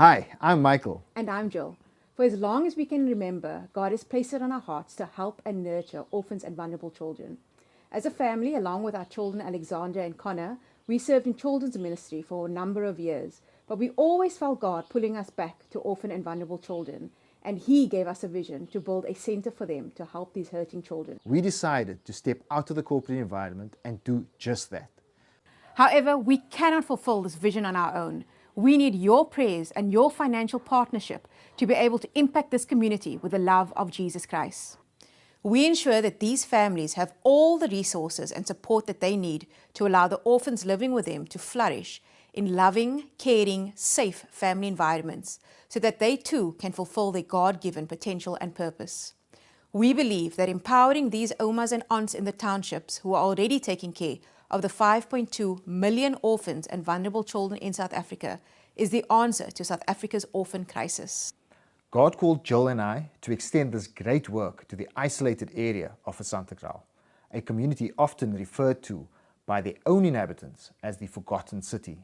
Hi, I'm Michael. And I'm Jill. For as long as we can remember, God has placed it on our hearts to help and nurture orphans and vulnerable children. As a family, along with our children Alexander and Connor, we served in children's ministry for a number of years, but we always felt God pulling us back to orphan and vulnerable children, and He gave us a vision to build a center for them to help these hurting children. We decided to step out of the corporate environment and do just that. However, we cannot fulfill this vision on our own. We need your prayers and your financial partnership to be able to impact this community with the love of Jesus Christ. We ensure that these families have all the resources and support that they need to allow the orphans living with them to flourish in loving, caring, safe family environments so that they too can fulfill their God-given potential and purpose. We believe that empowering these omas and aunts in the townships who are already taking care of the 5.2 million orphans and vulnerable children in South Africa is the answer to South Africa's orphan crisis. God called Jill and I to extend this great work to the isolated area of Fisantekraal, a community often referred to by their own inhabitants as the Forgotten City.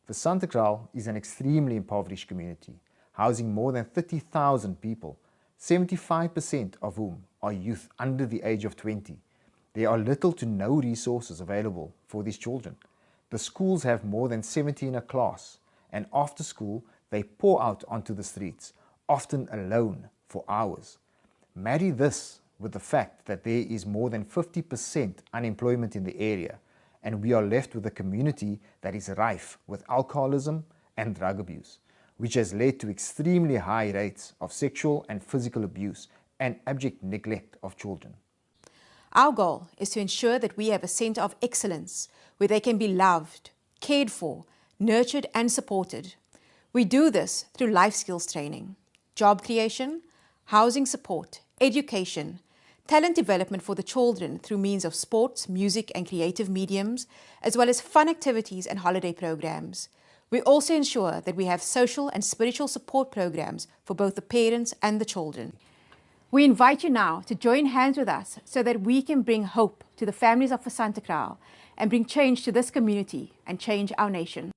Fisantekraal is an extremely impoverished community, housing more than 30,000 people, 75% of whom are youth under the age of 20. There are little to no resources available for these children. The schools have more than 70 in a class, and after school they pour out onto the streets, often alone for hours. Marry this with the fact that there is more than 50% unemployment in the area, and we are left with a community that is rife with alcoholism and drug abuse, which has led to extremely high rates of sexual and physical abuse and abject neglect of children. Our goal is to ensure that we have a centre of excellence where they can be loved, cared for, nurtured and supported. We do this through life skills training, job creation, housing support, education, talent development for the children through means of sports, music and creative mediums, as well as fun activities and holiday programs. We also ensure that we have social and spiritual support programs for both the parents and the children. We invite you now to join hands with us so that we can bring hope to the families of Fisantekraal and bring change to this community and change our nation.